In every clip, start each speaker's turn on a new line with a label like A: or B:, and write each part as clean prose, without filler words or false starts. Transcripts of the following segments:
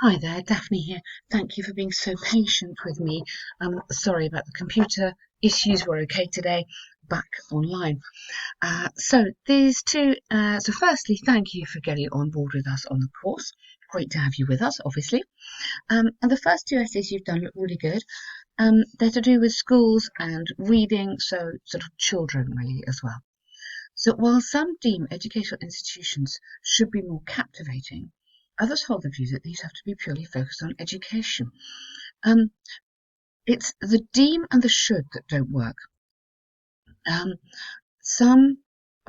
A: Hi there, Daphne here. Thank you for being so patient with me. Sorry about the computer issues. We're okay today. Back online. So these two. So firstly, thank you for getting on board with us on the course. Great to have you with us, obviously. And the first two essays you've done look really good. They're to do with schools and reading, so sort of children really as well. So while some deem educational institutions should be more captivating, others hold the view that these have to be purely focused on education. Um, it's the deem and the should that don't work. Um, some,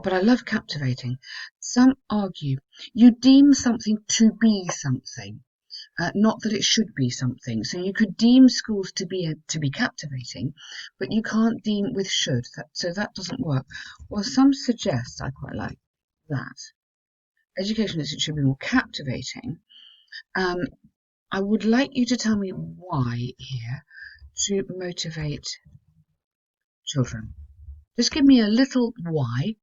A: but I love captivating. Some argue you deem something to be something, not that it should be something. So you could deem schools to be captivating, but you can't deem with should. So that doesn't work. Well, some suggest I quite like that. Education is it should be more captivating. Um, I would like you to tell me why here to motivate children. Just give me a little why,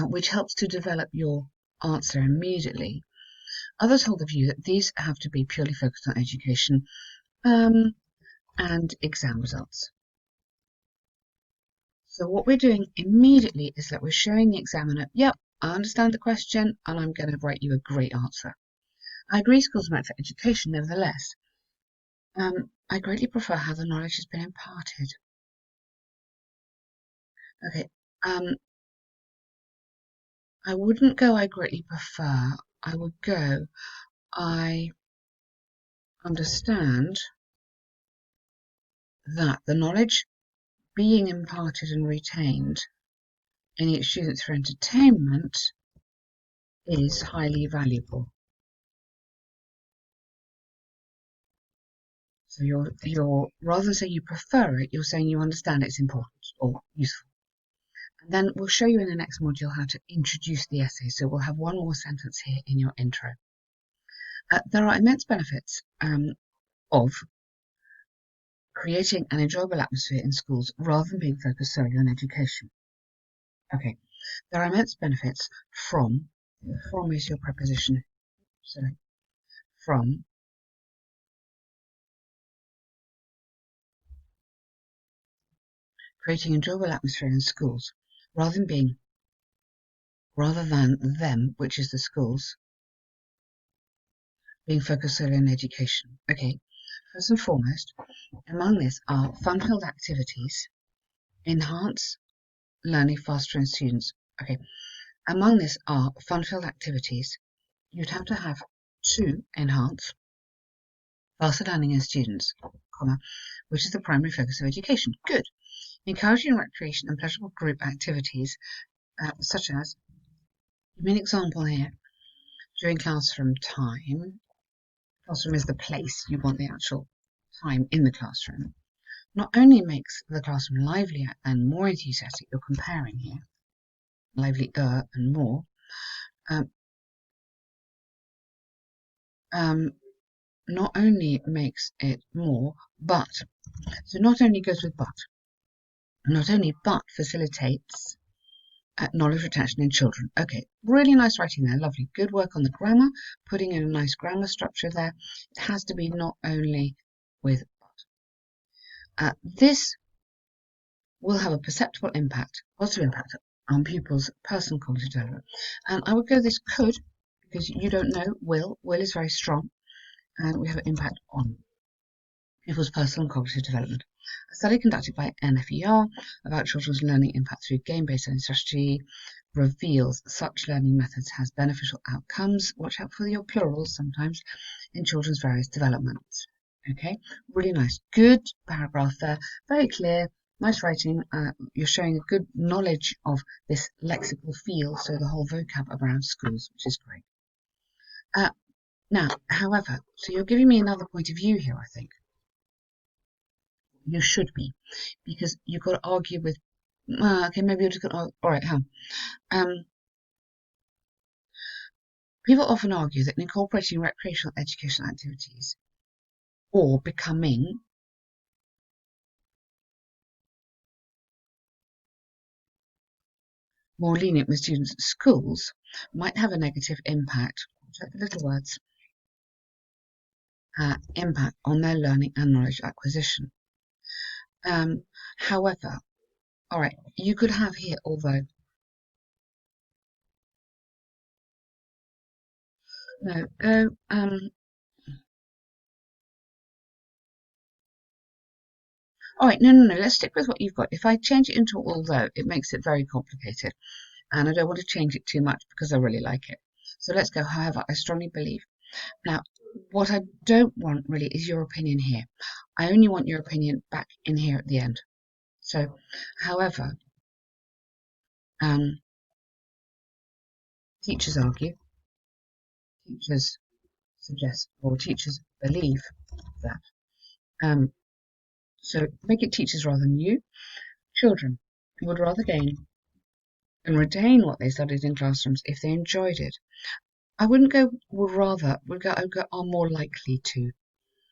A: which helps to develop your answer immediately. Others hold the view that these have to be purely focused on education and exam results. So what we're doing immediately is that we're showing the examiner, yep, I understand the question and I'm going to write you a great answer. I agree schools are meant for education, nevertheless. I greatly prefer how the knowledge has been imparted. Okay. I wouldn't go I greatly prefer. I would go I understand that the knowledge being imparted and retained in each students for entertainment is highly valuable. So you're rather than say you prefer it, you're saying you understand it's important or useful. And then we'll show you in the next module how to introduce the essay. So we'll have one more sentence here in your intro. There are immense benefits of creating an enjoyable atmosphere in schools rather than being focused solely on education. Okay, there are immense benefits from is your preposition, so from creating an enjoyable atmosphere in schools rather than them, which is the schools, being focused solely on education. Okay, first and foremost, among this are fun-filled activities, enhance learning faster in students. Okay, among this are fun-filled activities. You'd have to have to enhance faster learning in students, comma, which is the primary focus of education. Good. Encouraging recreation and pleasurable group activities, such as, give me an example here, during classroom time. Classroom is the place, you want the actual time in the classroom. Not only makes the classroom livelier and more enthusiastic, you're comparing here, livelier and more, um, um, not only makes it more, but, so not only goes with but facilitates knowledge retention in children. Okay, really nice writing there, lovely. Good work on the grammar, putting in a nice grammar structure there. It has to be not only with but. This will have a perceptible impact, positive impact on pupils' personal cognitive development. And I would go this could, because you don't know, will. Will is very strong, and we have an impact on pupils' personal and cognitive development. A study conducted by NFER about children's learning impact through game-based learning strategy reveals such learning methods has beneficial outcomes. Watch out for your plurals sometimes in children's various developments. Okay, really nice. Good paragraph there, very clear, nice writing. You're showing a good knowledge of this lexical field, so the whole vocab around schools, which is great. Now, however, so you're giving me another point of view here, I think. You should be, because you've got to argue with. Okay, maybe you're just going to. All right, people often argue that incorporating recreational educational activities or becoming more lenient with students at schools might have a negative impact. Check the little words. impact on their learning and knowledge acquisition. However, all right, you could have here, although, no, go, all right, no, let's stick with what you've got. If I change it into although, it makes it very complicated, and I don't want to change it too much because I really like it. So let's go, however, I strongly believe. Now, what I don't want really is your opinion here. I only want your opinion back in here at the end. So, however, teachers argue, teachers suggest, or teachers believe that. So make it teachers rather than you. Children would rather gain and retain what they studied in classrooms if they enjoyed it. I wouldn't go would rather, I would go are more likely to.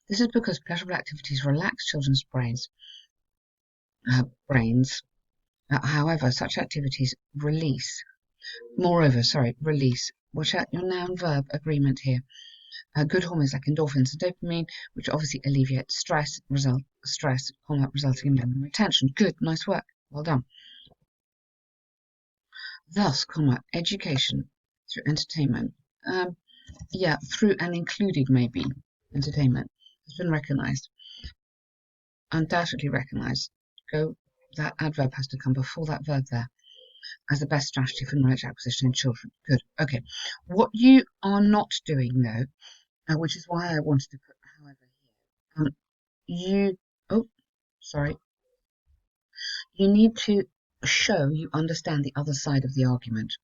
A: This is because pleasurable activities relax children's brains. However, such activities release. Release. Watch out your noun verb agreement here. Good hormones like endorphins and dopamine, which obviously alleviate stress, resulting in memory retention. Good, nice work, well done. Thus, education through entertainment. Yeah, through and including maybe entertainment has been recognised, undoubtedly recognised. That adverb has to come before that verb there as the best strategy for knowledge acquisition in children. Good. Okay. What you are not doing though, which is why I wanted to put however here, you need to show you understand the other side of the argument,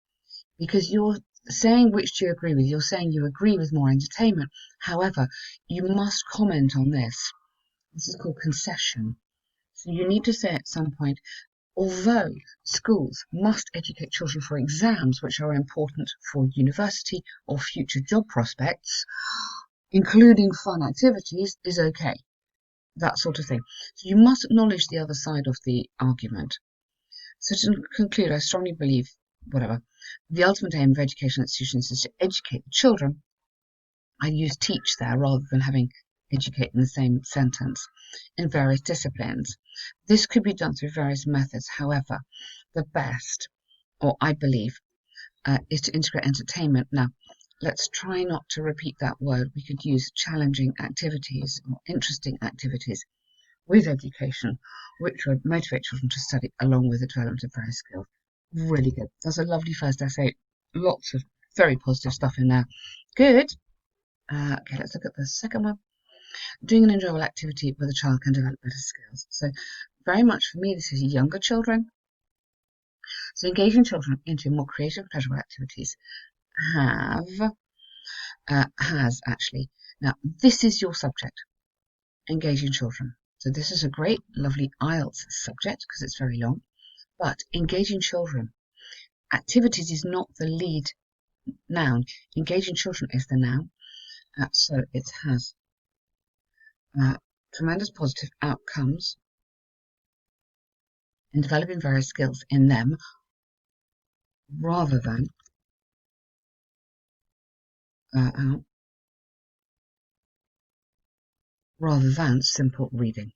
A: because you're saying which do you agree with. You're saying you agree with more entertainment. However, you must comment on this. This is called concession. So you need to say at some point, although schools must educate children for exams which are important for university or future job prospects, including fun activities is okay. That sort of thing. So you must acknowledge the other side of the argument. So to conclude, I strongly believe, the ultimate aim of educational institutions is to educate the children. I use teach there rather than having educate in the same sentence in various disciplines. This could be done through various methods. However, the best, or I believe, is to integrate entertainment. Now, let's try not to repeat that word. We could use challenging activities or interesting activities with education, which would motivate children to study along with the development of various skills. Really good. That's a lovely first essay. Lots of very positive stuff in there. Good. Okay, let's look at the second one. Doing an enjoyable activity where the child can develop better skills. So very much for me, this is younger children. So engaging children into more creative, pleasurable activities has actually. Now, this is your subject, engaging children. So this is a great, lovely IELTS subject because it's very long. But engaging children, activities is not the lead noun. Engaging children is the noun. So it has tremendous positive outcomes in developing various skills in them rather than simple reading.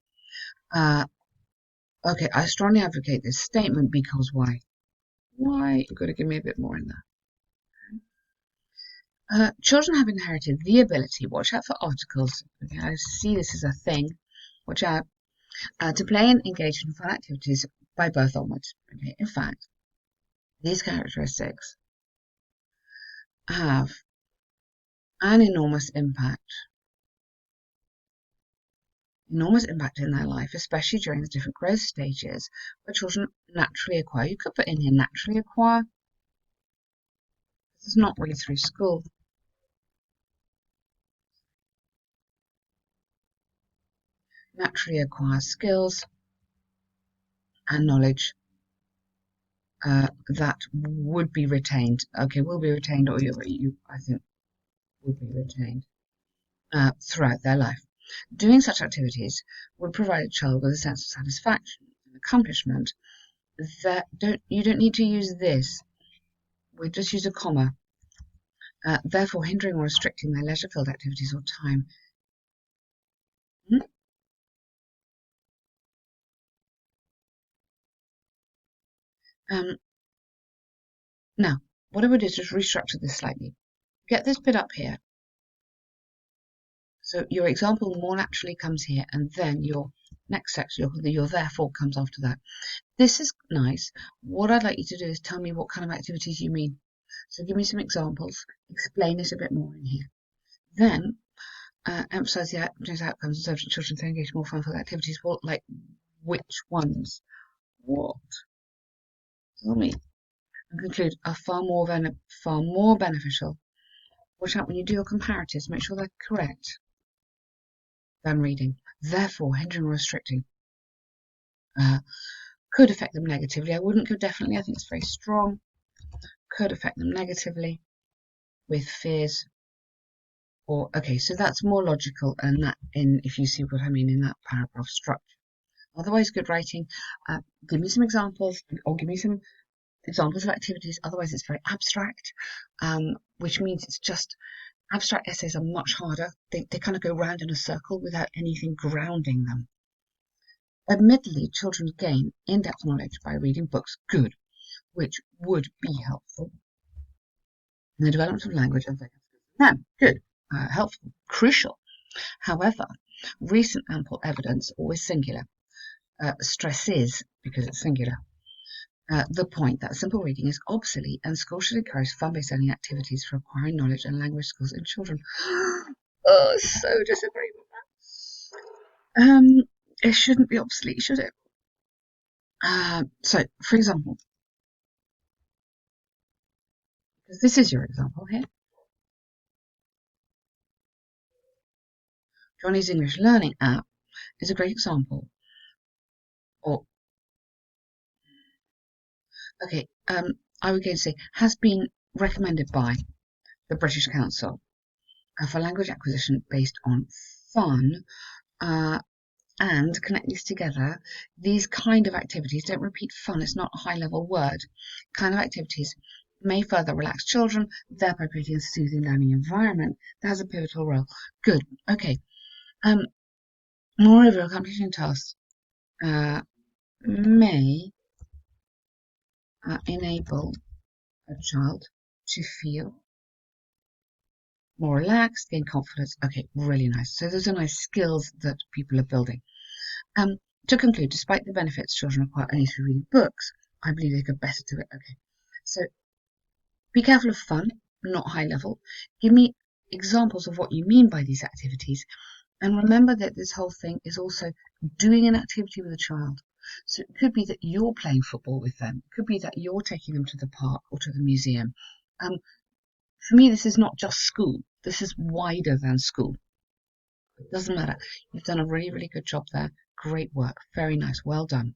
A: Okay, I strongly advocate this statement because why? Why? You've got to give me a bit more in there. Children have inherited the ability, watch out for articles, okay, I see this as a thing, watch out, to play and engage in fun activities by birth onwards. Okay, in fact, these characteristics have an enormous impact in their life, especially during the different growth stages where children naturally acquire. You could put in here naturally acquire. This is not really through school. Naturally acquire skills and knowledge that would be retained. Okay, will be retained, or I think would be retained throughout their life. Doing such activities would provide a child with a sense of satisfaction and accomplishment that you don't need to use this. We'll just use a comma. Therefore hindering or restricting their leisure-filled activities or time. Now, what I would do is just restructure this slightly. Get this bit up here. So your example more naturally comes here, and then your next section, your therefore comes after that. This is nice. What I'd like you to do is tell me what kind of activities you mean. So give me some examples, explain it a bit more in here. Then emphasize the outcomes and serve children to engage in more fun activities. Well, like which ones? What? Tell me. And conclude are far more beneficial. Watch out when you do your comparatives, make sure they're correct. Than reading. Therefore, hindering or restricting. Could affect them negatively. I wouldn't go definitely. I think it's very strong. Could affect them negatively with fears. Or okay, so that's more logical, and that if you see what I mean in that paragraph structure. Otherwise, good writing. Give me some examples, or give me some examples of activities. Otherwise, it's very abstract, which means it's just abstract essays are much harder. They kind of go round in a circle without anything grounding them. Admittedly, children gain in-depth knowledge by reading books, good, which would be helpful in the development of language and vocabulary. No, good, helpful, crucial. However, recent ample evidence, always singular, stresses, because it's singular, the point that simple reading is obsolete and schools should encourage fun-based learning activities for acquiring knowledge and language skills in children. Oh, so disagree with that. It shouldn't be obsolete, should it? So, for example, because this is your example here, Johnny's English Learning app is a great example. Or, okay, I would go to say has been recommended by the British Council for language acquisition based on fun. And connect these together. These kind of activities, don't repeat fun, it's not a high-level word. Kind of activities may further relax children, thereby creating a soothing learning environment that has a pivotal role. Good, okay. Moreover, accomplishing tasks may enable a child to feel more relaxed, gain confidence. Okay, really nice. So those are nice skills that people are building. To conclude, despite the benefits children acquire only through reading books, I believe they could better do it. Okay, so be careful of fun, not high level. Give me examples of what you mean by these activities. And remember that this whole thing is also doing an activity with a child. So it could be that you're playing football with them. It could be that you're taking them to the park or to the museum. For me, this is not just school. This is wider than school. It doesn't matter. You've done a really, really good job there. Great work. Very nice. Well done.